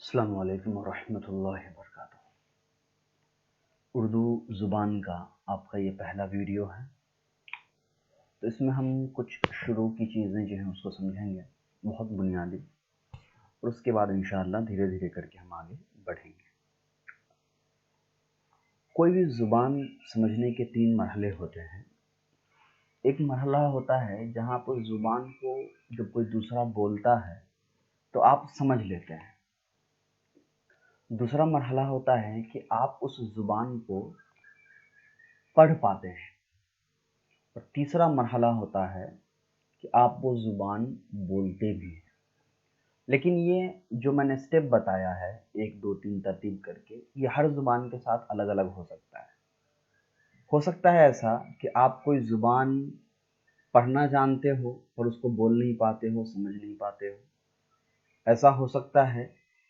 السلام علیکم ورحمۃ اللہ وبرکاتہ۔ اردو زبان کا آپ کا یہ پہلا ویڈیو ہے، تو اس میں ہم کچھ شروع کی چیزیں جو ہیں اس کو سمجھیں گے، بہت بنیادی، اور اس کے بعد انشاءاللہ دھیرے دھیرے کر کے ہم آگے بڑھیں گے۔ کوئی بھی زبان سمجھنے کے 3 مرحلے ہوتے ہیں۔ ایک مرحلہ ہوتا ہے جہاں پر زبان کو جب کوئی دوسرا بولتا ہے تو آپ سمجھ لیتے ہیں۔ دوسرا مرحلہ ہوتا ہے کہ آپ اس زبان کو پڑھ پاتے ہیں، اور تیسرا مرحلہ ہوتا ہے کہ آپ وہ زبان بولتے بھی ہیں۔ لیکن یہ جو میں نے سٹیپ بتایا ہے 1 2 3 ترتیب کر کے، یہ ہر زبان کے ساتھ الگ الگ ہو سکتا ہے۔ ہو سکتا ہے ایسا کہ آپ کوئی زبان پڑھنا جانتے ہو اور اس کو بول نہیں پاتے ہو، سمجھ نہیں پاتے ہو۔ ایسا ہو سکتا ہے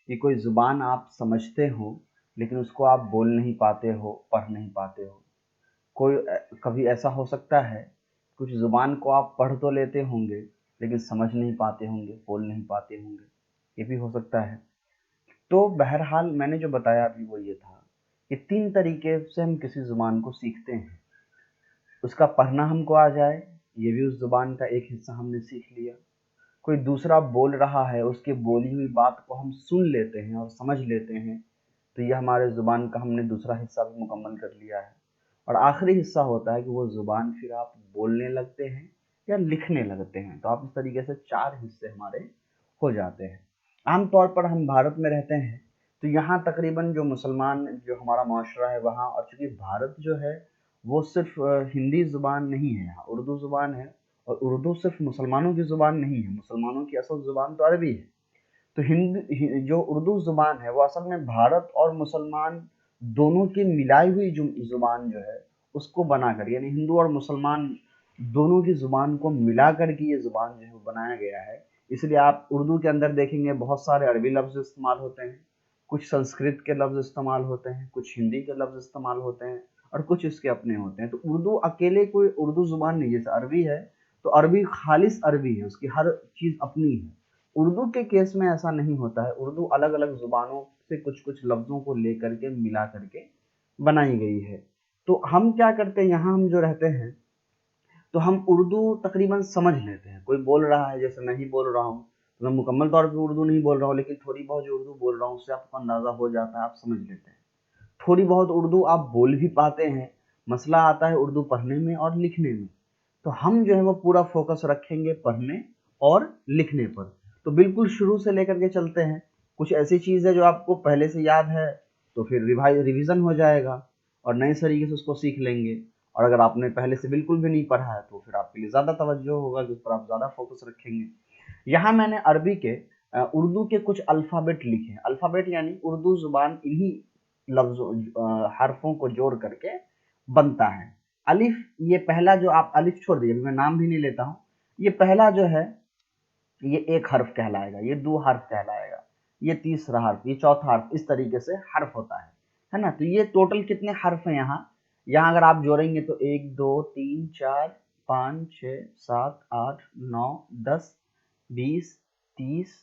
کہ کوئی زبان آپ سمجھتے ہو لیکن اس کو آپ بول نہیں پاتے ہو، پڑھ نہیں پاتے ہو۔ کبھی ایسا ہو سکتا ہے کچھ زبان کو آپ پڑھ تو لیتے ہوں گے لیکن سمجھ نہیں پاتے ہوں گے، بول نہیں پاتے ہوں گے، یہ بھی ہو سکتا ہے۔ تو بہرحال میں نے جو بتایا ابھی وہ یہ تھا کہ 3 طریقے سے ہم کسی زبان کو سیکھتے ہیں۔ اس کا پڑھنا ہم کو آ جائے، یہ بھی اس زبان کا ایک حصہ ہم نے سیکھ لیا۔ کوئی دوسرا بول رہا ہے، اس کی بولی ہوئی بات کو ہم سن لیتے ہیں اور سمجھ لیتے ہیں، تو یہ ہمارے زبان کا ہم نے دوسرا حصہ بھی مکمل کر لیا ہے۔ اور آخری حصہ ہوتا ہے کہ وہ زبان پھر آپ بولنے لگتے ہیں یا لکھنے لگتے ہیں۔ تو آپ اس طریقے سے 4 حصے ہمارے ہو جاتے ہیں۔ عام طور پر ہم بھارت میں رہتے ہیں تو یہاں تقریباً جو مسلمان جو ہمارا معاشرہ ہے وہاں، اور چونکہ بھارت جو ہے وہ صرف ہندی زبان نہیں ہے، اردو زبان ہے، اور اردو صرف مسلمانوں کی زبان نہیں ہے، مسلمانوں کی اصل زبان تو عربی ہے۔ تو جو اردو زبان ہے وہ اصل میں بھارت اور مسلمان دونوں کی ملائی ہوئی زبان جو ہے اس کو بنا کر، یعنی ہندو اور مسلمان دونوں کی زبان کو ملا کر کے یہ زبان جو ہے وہ بنایا گیا ہے۔ اس لیے آپ اردو کے اندر دیکھیں گے بہت سارے عربی لفظ استعمال ہوتے ہیں، کچھ سنسکرت کے لفظ استعمال ہوتے ہیں، کچھ ہندی کے لفظ استعمال ہوتے ہیں، اور کچھ اس کے اپنے ہوتے ہیں۔ تو اردو اکیلے کوئی اردو زبان نہیں، جیسے عربی ہے تو عربی خالص عربی ہے، اس کی ہر چیز اپنی ہے۔ اردو کے کیس میں ایسا نہیں ہوتا ہے، اردو الگ الگ زبانوں سے کچھ لفظوں کو لے کر کے ملا کر کے بنائی گئی ہے۔ تو ہم کیا کرتے ہیں، یہاں ہم جو رہتے ہیں تو ہم اردو تقریباً سمجھ لیتے ہیں۔ کوئی بول رہا ہے، جیسے میں ہی بول رہا ہوں، تو میں مکمل طور پہ اردو نہیں بول رہا ہوں، لیکن تھوڑی بہت جو اردو بول رہا ہوں اس سے آپ کو اندازہ ہو جاتا ہے، آپ سمجھ لیتے ہیں۔ تھوڑی بہت اردو آپ بول بھی پاتے ہیں، مسئلہ آتا ہے اردو پڑھنے میں اور لکھنے میں۔ تو ہم جو ہے وہ پورا فوکس رکھیں گے پڑھنے اور لکھنے پر۔ تو بالکل شروع سے لے کر کے چلتے ہیں۔ کچھ ایسی چیز ہے جو آپ کو پہلے سے یاد ہے تو پھر ریویژن ہو جائے گا اور نئے طریقے سے اس کو سیکھ لیں گے، اور اگر آپ نے پہلے سے بالکل بھی نہیں پڑھا ہے تو پھر آپ کے لیے زیادہ توجہ ہوگا کہ اس پر آپ زیادہ فوکس رکھیں گے۔ یہاں میں نے عربی کے اردو کے کچھ الفابیٹ لکھے ہیں۔ الفابیٹ یعنی اردو زبان انہی لفظوں حرفوں کو جوڑ کر کے بنتا ہے۔ الف، یہ پہلا جو آپ الف چھوڑ دیجیے، میں نام بھی نہیں لیتا ہوں، یہ پہلا جو ہے یہ 1 حرف کہلائے گا، یہ 2 حرف کہلائے گا، یہ تیسرا حرف، یہ چوتھا حرف، اس طریقے سے حرف ہوتا ہے نا۔ تو یہ ٹوٹل کتنے حرف ہیں یہاں اگر آپ جوڑیں گے تو 1 2 3 4 5 6 7 8 9 10 20 30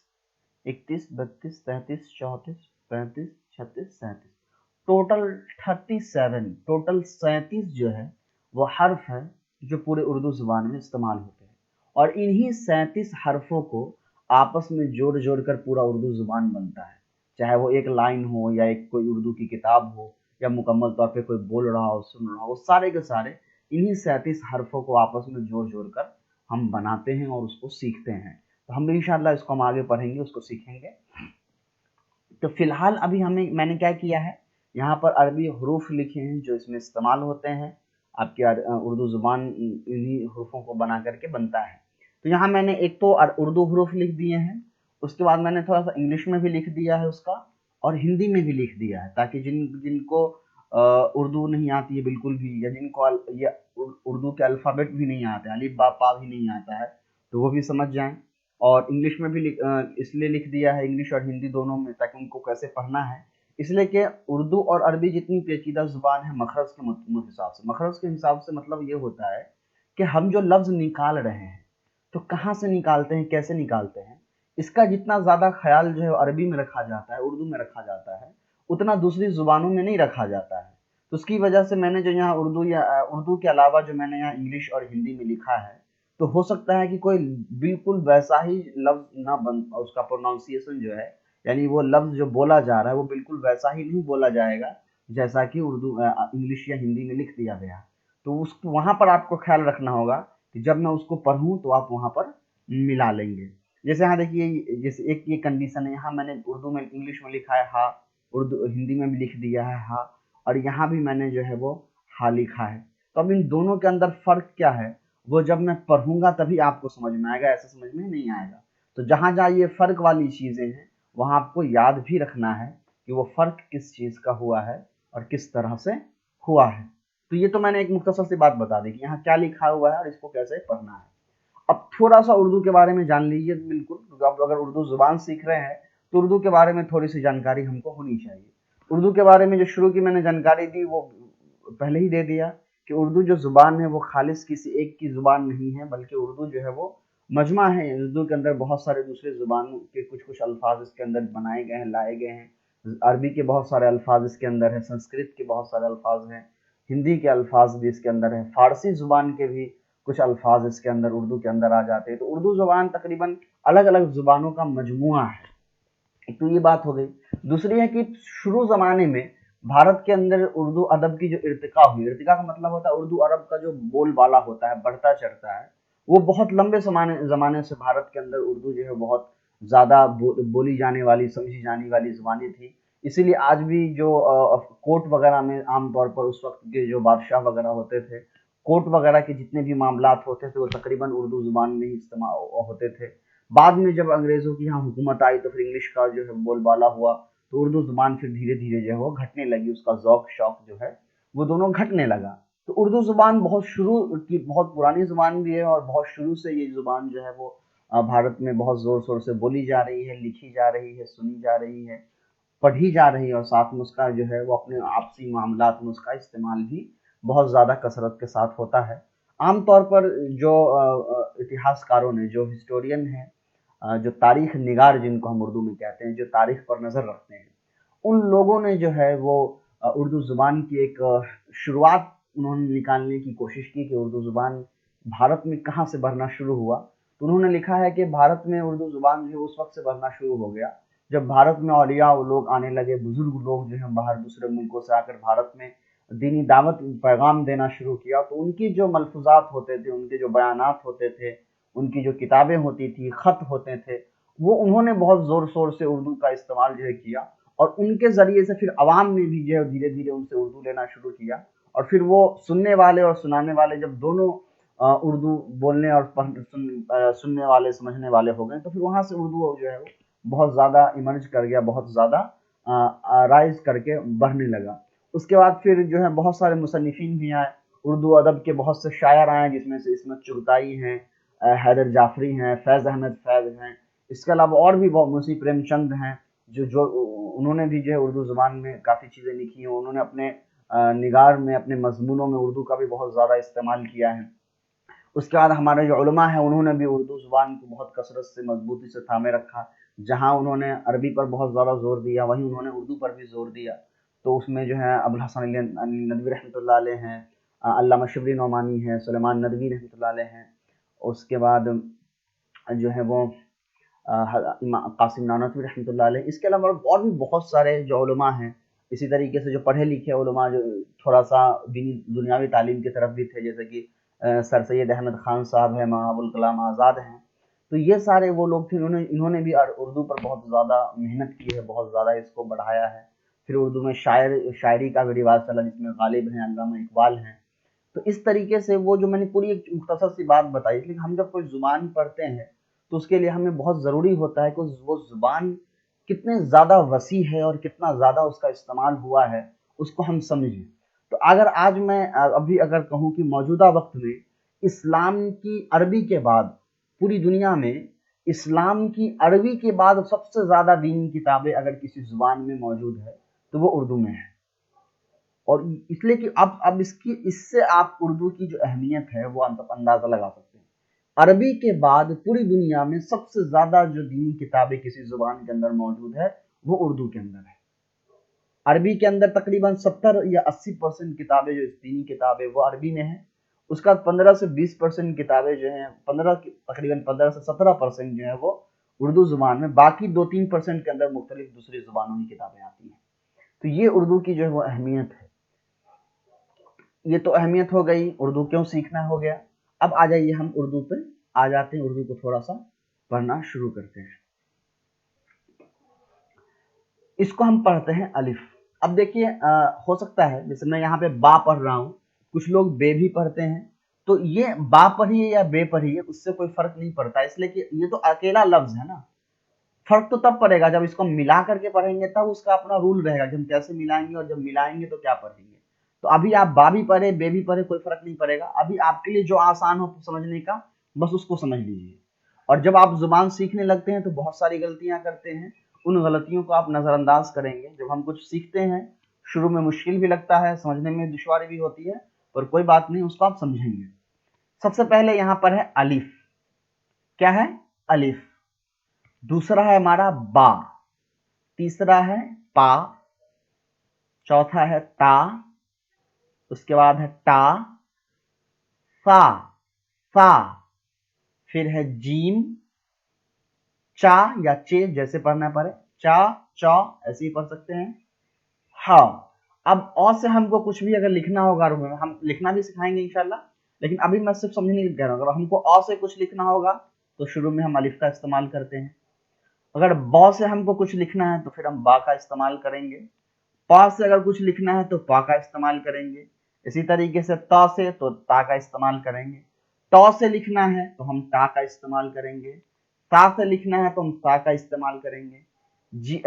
31 32 33 34 35 36 37، ٹوٹل 37 جو ہے وہ حرف ہے جو پورے اردو زبان میں استعمال ہوتے ہیں، اور انہی 37 حرفوں کو آپس میں جوڑ کر پورا اردو زبان بنتا ہے۔ چاہے وہ ایک لائن ہو یا ایک کوئی اردو کی کتاب ہو یا مکمل طور پہ کوئی بول رہا ہو، سن رہا ہو، وہ سارے کے سارے انہی 37 حرفوں کو آپس میں جوڑ کر ہم بناتے ہیں اور اس کو سیکھتے ہیں۔ تو ہم انشاءاللہ اس کو ہم آگے پڑھیں گے، اس کو سیکھیں گے۔ تو فی الحال ابھی میں نے کیا کیا ہے، یہاں پر عربی حروف لکھے ہیں جو اس میں استعمال ہوتے ہیں۔ آپ کی اردو زبان انہی حروفوں کو بنا کر کے بنتا ہے۔ تو یہاں میں نے ایک تو اردو حروف لکھ دیے ہیں، اس کے بعد میں نے تھوڑا سا انگلش میں بھی لکھ دیا ہے اس کا، اور ہندی میں بھی لکھ دیا ہے، تاکہ جن کو اردو نہیں آتی ہے بالکل بھی، یا جن کو یہ اردو کے الفابیٹ بھی نہیں آتے، الف با پا بھی نہیں آتا ہے، تو وہ بھی سمجھ جائیں۔ اور انگلش میں بھی اس لیے لکھ دیا ہے، انگلش اور ہندی دونوں میں، تاکہ ان کو کیسے پڑھنا ہے۔ اس لیے کہ اردو اور عربی جتنی پیچیدہ زبان ہے، مخرج کے حساب سے مطلب یہ ہوتا ہے کہ ہم جو لفظ نکال رہے ہیں تو کہاں سے نکالتے ہیں، کیسے نکالتے ہیں، اس کا جتنا زیادہ خیال جو ہے عربی میں رکھا جاتا ہے، اردو میں رکھا جاتا ہے، اتنا دوسری زبانوں میں نہیں رکھا جاتا ہے۔ تو اس کی وجہ سے میں نے جو یہاں اردو کے علاوہ جو میں نے یہاں انگلش اور ہندی میں لکھا ہے، تو ہو سکتا ہے کہ کوئی بالکل ویسا ہی لفظ نہ بن، اس کا پروناؤنسیشن جو ہے، یعنی وہ لفظ جو بولا جا رہا ہے وہ بالکل ویسا ہی نہیں بولا جائے گا جیسا کہ انگلش یا ہندی میں لکھ دیا گیا۔ تو وہاں پر آپ کو خیال رکھنا ہوگا کہ جب میں اس کو پڑھوں تو آپ وہاں پر ملا لیں گے۔ جیسے یہاں دیکھیے، جیسے ایک یہ کنڈیشن ہے، یہاں میں نے اردو میں انگلش میں لکھا ہے ہا، اردو ہندی میں بھی لکھ دیا ہے ہا، اور یہاں بھی میں نے جو ہے وہ ہا لکھا ہے۔ تو اب ان دونوں کے اندر فرق کیا ہے، وہ جب میں پڑھوں گا تبھی آپ کو سمجھ میں آئے گا، ایسے سمجھ میں نہیں آئے گا۔ تو جہاں جہاں یہ فرق والی چیزیں ہیں وہاں آپ کو یاد بھی رکھنا ہے کہ وہ فرق کس چیز کا ہوا ہے اور کس طرح سے ہوا ہے۔ تو یہ تو میں نے ایک مختصر سی بات بتا دی کہ یہاں کیا لکھا ہوا ہے اور اس کو کیسے پڑھنا ہے۔ اب تھوڑا سا اردو کے بارے میں جان لیجیے، بالکل آپ اگر اردو زبان سیکھ رہے ہیں تو اردو کے بارے میں تھوڑی سی جانکاری ہم کو ہونی چاہیے۔ اردو کے بارے میں جو شروع کی میں نے جانکاری دی وہ پہلے ہی دے دیا کہ اردو جو زبان ہے وہ خالص کسی ایک کی زبان نہیں ہے، بلکہ اردو جو ہے وہ مجمع ہے۔ اردو کے اندر بہت سارے دوسرے زبانوں کے کچھ الفاظ اس کے اندر بنائے گئے ہیں، لائے گئے ہیں۔ عربی کے بہت سارے الفاظ اس کے اندر ہیں، سنسکرت کے بہت سارے الفاظ ہیں، ہندی کے الفاظ بھی اس کے اندر ہیں، فارسی زبان کے بھی کچھ الفاظ اس کے اندر اردو کے اندر آ جاتے ہیں۔ تو اردو زبان تقریباً الگ الگ زبانوں کا مجموعہ ہے۔ ایک تو یہ بات ہو گئی۔ دوسری ہے کہ شروع زمانے میں بھارت کے اندر اردو ادب کی جو ارتقا ہوئی، ارتقا کا مطلب ہوتا ہے اردو عرب کا جو بول بالا ہوتا ہے، بڑھتا چڑھتا ہے، وہ بہت لمبے زمانے سے بھارت کے اندر اردو جو ہے بہت زیادہ بولی جانے والی، سمجھی جانے والی زبانیں تھی۔ اسی لیے آج بھی جو کورٹ وغیرہ میں عام طور پر اس وقت کے جو بادشاہ وغیرہ ہوتے تھے، کورٹ وغیرہ کے جتنے بھی معاملات ہوتے تھے وہ تقریباً اردو زبان میں ہی استعمال ہوتے تھے۔ بعد میں جب انگریزوں کی یہاں حکومت آئی تو پھر انگلش کا جو ہے بول بالا ہوا، تو اردو زبان پھر دھیرے دھیرے جو ہے وہ گھٹنے لگی، اس کا ذوق شوق جو ہے وہ دونوں گھٹنے لگا۔ تو اردو زبان بہت شروع کی بہت پرانی زبان بھی ہے، اور بہت شروع سے یہ زبان جو ہے وہ بھارت میں بہت زور شور سے بولی جا رہی ہے، لکھی جا رہی ہے، سنی جا رہی ہے، پڑھی جا رہی ہے، اور ساتھ میں اس کا جو ہے وہ اپنے آپسی معاملات میں اس کا استعمال بھی بہت زیادہ کثرت کے ساتھ ہوتا ہے۔ عام طور پر جو اتہاس کاروں نے، جو ہسٹورین ہیں، جو تاریخ نگار جن کو ہم اردو میں کہتے ہیں، جو تاریخ پر نظر رکھتے ہیں، ان لوگوں نے جو ہے وہ اردو زبان کی ایک شروعات انہوں نے نکالنے کی کوشش کی کہ اردو زبان بھارت میں کہاں سے بڑھنا شروع ہوا۔ تو انہوں نے لکھا ہے کہ بھارت میں اردو زبان جو ہے اس وقت سے بڑھنا شروع ہو گیا جب بھارت میں اولیاء لوگ آنے لگے، بزرگ لوگ جو ہیں باہر دوسرے ملکوں سے آ کر بھارت میں دینی دعوت پیغام دینا شروع کیا۔ تو ان کی جو ملفوظات ہوتے تھے، ان کے جو بیانات ہوتے تھے، ان کی جو کتابیں ہوتی تھی، خط ہوتے تھے، وہ انہوں نے بہت زور شور سے اردو کا استعمال جو ہے کیا، اور ان کے ذریعے سے پھر عوام نے بھی جو ہے دھیرے دھیرے ان سے اردو لینا شروع کیا۔ اور پھر وہ سننے والے اور سنانے والے جب دونوں اردو بولنے اور سننے والے سمجھنے والے ہو گئے، تو پھر وہاں سے اردو جو ہے وہ بہت زیادہ ایمرج کر گیا، بہت زیادہ رائز کر کے بڑھنے لگا۔ اس کے بعد پھر جو ہے بہت سارے مصنفین بھی آئے، اردو ادب کے بہت سے شاعر آئے، جس میں سے عصمت چغتائی ہیں، حیدر جعفری ہیں، فیض احمد فیض ہیں، اس کے علاوہ اور بھی بہت، منشی پریم چند ہیں، جو انہوں نے بھی جو ہے اردو زبان میں کافی چیزیں لکھی ہیں۔ انہوں نے اپنے نگار میں، اپنے مضمونوں میں اردو کا بھی بہت زیادہ استعمال کیا ہے۔ اس کے بعد ہمارے جو علماء ہیں انہوں نے بھی اردو زبان کو بہت کثرت سے مضبوطی سے تھامے رکھا۔ جہاں انہوں نے عربی پر بہت زیادہ زور دیا، وہیں انہوں نے اردو پر بھی زور دیا۔ تو اس میں جو ہے ابوالحسن علی ندوی رحمۃ اللہ علیہ ہیں، علامہ شبلی نعمانی ہیں، سلیمان ندوی رحمۃ اللہ علیہ ہیں، اس کے بعد جو ہے وہ قاسم نانوتوی رحمۃ اللہ علیہ۔ اس کے علاوہ اور بھی بہت سارے جو علماء ہیں، اسی طریقے سے جو پڑھے لکھے علماء جو تھوڑا سا دنیاوی تعلیم کی طرف بھی تھے، جیسے کہ سر سید احمد خان صاحب ہیں، مولانا ابوالکلام آزاد ہیں۔ تو یہ سارے وہ لوگ تھے، انہوں نے بھی اردو پر بہت زیادہ محنت کی ہے، بہت زیادہ اس کو بڑھایا ہے۔ پھر اردو میں شاعری کا بھی رواج چلا، جس میں غالب ہیں، علامہ اقبال ہیں۔ تو اس طریقے سے وہ جو میں نے پوری ایک مختصر سی بات بتائی، لیکن ہم جب کوئی زبان پڑھتے ہیں تو اس کے لیے ہمیں بہت ضروری ہوتا ہے کہ وہ زبان کتنے زیادہ وسیع ہے اور کتنا زیادہ اس کا استعمال ہوا ہے، اس کو ہم سمجھیں۔ تو اگر آج میں اگر کہوں کہ موجودہ وقت میں اسلام کی عربی کے بعد پوری دنیا میں اسلام کی عربی کے بعد سب سے زیادہ دینی کتابیں اگر کسی زبان میں موجود ہے تو وہ اردو میں ہے۔ اور اس لیے کہ اب اس سے آپ اردو کی جو اہمیت ہے وہ اندازہ لگا سکتے ہیں عربی کے بعد پوری دنیا میں سب سے زیادہ جو دینی کتابیں کسی زبان کے اندر موجود ہے وہ اردو کے اندر ہے۔ عربی کے اندر تقریباً 70 یا 80% کتابیں جو دینی کتابیں وہ عربی میں ہیں، اس کا 15 سے 20% کتابیں جو ہیں، تقریباً 15 سے 17% جو ہیں وہ اردو زبان میں، باقی 2-3% کے اندر مختلف دوسری زبانوں کی کتابیں آتی ہیں۔ تو یہ اردو کی جو ہے وہ اہمیت ہے۔ یہ تو اہمیت ہو گئی، اردو کیوں سیکھنا ہو گیا۔ اب آ جائیے ہم اردو پہ آ جاتے ہیں، اردو کو تھوڑا سا پڑھنا شروع کرتے ہیں۔ اس کو ہم پڑھتے ہیں الف۔ اب دیکھیے ہو سکتا ہے جیسے میں یہاں پہ با پڑھ رہا ہوں، کچھ لوگ بے بھی پڑھتے ہیں، تو یہ با پڑھیے یا بے پڑھیے اس سے کوئی فرق نہیں پڑتا، اس لیے کہ یہ تو اکیلا لفظ ہے نا۔ فرق تو تب پڑے گا جب اس کو ملا کر کے پڑھیں گے، تب اس کا اپنا رول رہے گا کہ ہم کیسے ملائیں گے اور جب ملائیں گے تو کیا پڑھیں گے۔ تو ابھی آپ با بھی پڑھے بے بھی پڑھے کوئی فرق نہیں پڑے گا، ابھی آپ کے لیے جو آسان ہو سمجھنے کا بس اس کو سمجھ لیجیے۔ اور جب آپ زبان سیکھنے لگتے ہیں تو بہت ساری غلطیاں کرتے ہیں، ان غلطیوں کو آپ نظر انداز کریں گے۔ جب ہم کچھ سیکھتے ہیں شروع میں مشکل بھی لگتا ہے، سمجھنے میں دشواری بھی ہوتی ہے، پر کوئی بات نہیں، اس کو آپ سمجھیں گے۔ سب سے پہلے یہاں پر ہے الف۔ کیا ہے؟ الف۔ دوسرا ہے ہمارا با، تیسرا ہے پا، چوتھا ہے تا، اس کے بعد ہے تا، فا، فا، پھر ہے جیم، چا یا چے جیسے پڑھنا پڑے، چا، چا ایسے ہی پڑھ سکتے ہیں، ہا۔ اب او سے ہم کو کچھ بھی اگر لکھنا ہوگا، ہم لکھنا بھی سکھائیں گے انشاءاللہ، لیکن ابھی میں صرف سمجھنے کے لیے کہہ رہا ہوں۔ اگر ہم کو او سے کچھ لکھنا ہوگا تو شروع میں ہم الف کا استعمال کرتے ہیں، اگر با سے ہم کو کچھ لکھنا ہے تو پھر ہم با کا استعمال کریں گے، پا سے اگر کچھ لکھنا ہے تو پا کا استعمال کریں گے، اسی طریقے سے تا سے تو تا کا استعمال کریں گے، تو سے لکھنا ہے تو ہم تا کا استعمال کریں گے، تا سے لکھنا ہے تو ہم تا کا استعمال کریں گے،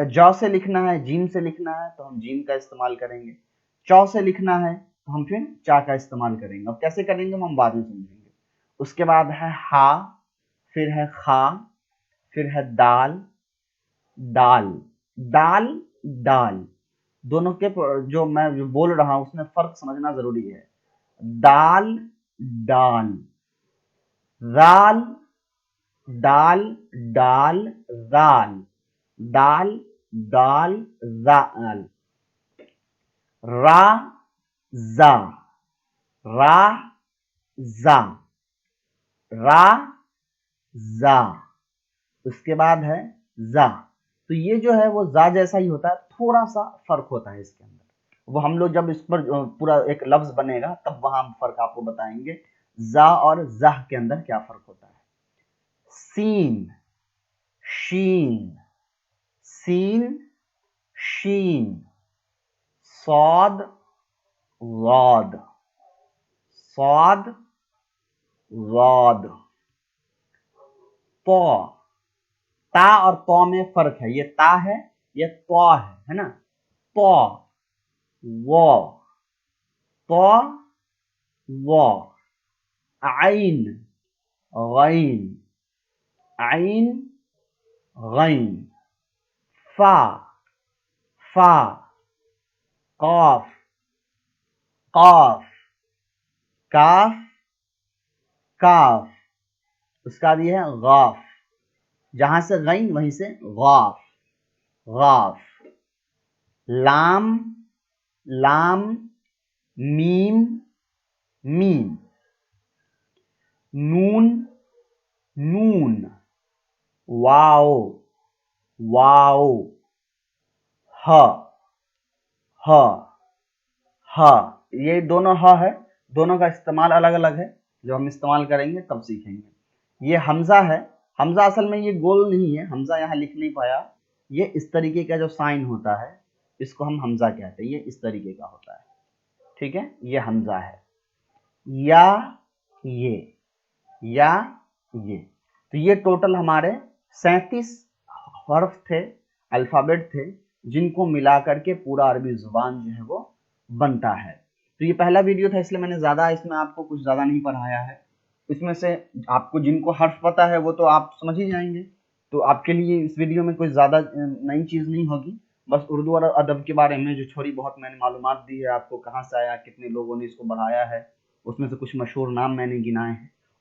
جا سے لکھنا ہے، جیم سے لکھنا ہے تو ہم جیم کا استعمال کریں گے، چو سے لکھنا ہے تو ہم پھر چا کا استعمال کریں گے۔ اب کیسے کریں گے ہم بعد میں سمجھیں گے۔ اس کے بعد ہے ہا، پھر ہے خا، پھر ہے دال، دال، دال، دال، دونوں کے جو میں بول رہا ہوں اس میں فرق سمجھنا ضروری ہے۔ دال، ڈال، رال، دال، ڈال، رال، دال، دال، رال، را، زا، را، زا، را، زا، اس کے بعد ہے زا۔ تو یہ جو ہے وہ زا جیسا ہی ہوتا ہے، تھوڑا سا فرق ہوتا ہے اس کے اندر، وہ ہم لوگ جب اس پر پورا ایک لفظ بنے گا تب وہاں ہم فرق آپ کو بتائیں گے، زا اور زہ کے اندر کیا فرق ہوتا ہے۔ سین، شین، سین، شین، صاد، غاد، صاد، غاد، تو، تا اور تو میں فرق ہے، یہ تا ہے یہ تو ہے نا، تو، وہ، تو، وہ، عین، غین، عین، غین، فا، فا، قاف، قاف، کاف، کاف، اس کا بھی ہے غاف، جہاں سے غین وہیں سے غاف، غاف، لام، لام، میم، میم، نون، نون، واو، واو، ہ، ہ، ہ، یہ دونوں ہ ہے، دونوں کا استعمال الگ الگ ہے، جو ہم استعمال کریں گے تب سیکھیں گے۔ یہ حمزہ ہے، حمزہ اصل میں یہ گول نہیں ہے، حمزہ یہاں لکھ نہیں پایا، یہ اس طریقے کا جو سائن ہوتا ہے اس کو ہم حمزہ کہتے ہیں، یہ اس طریقے کا ہوتا ہے، ٹھیک ہے، یہ حمزہ ہے۔ یا یہ، یا یہ، تو یہ ٹوٹل ہمارے 37 حرف تھے، الفابیٹ تھے، جن کو ملا کر کے پورا عربی زبان جو ہے وہ بنتا ہے۔ تو یہ پہلا ویڈیو تھا، اس لیے میں نے زیادہ اس میں آپ کو کچھ زیادہ نہیں پڑھایا ہے، اس میں سے آپ کو جن کو حرف پتہ ہے وہ تو آپ سمجھ ہی جائیں گے، تو آپ کے لیے اس ویڈیو میں کوئی زیادہ نئی چیز نہیں ہوگی، بس اردو اور ادب کے بارے میں جو تھوڑی بہت میں نے معلومات دی ہے آپ کو، کہاں سے آیا، کتنے لوگوں نے اس کو بڑھایا ہے، اس میں سے کچھ مشہور نام میں نے گنائے ہیں،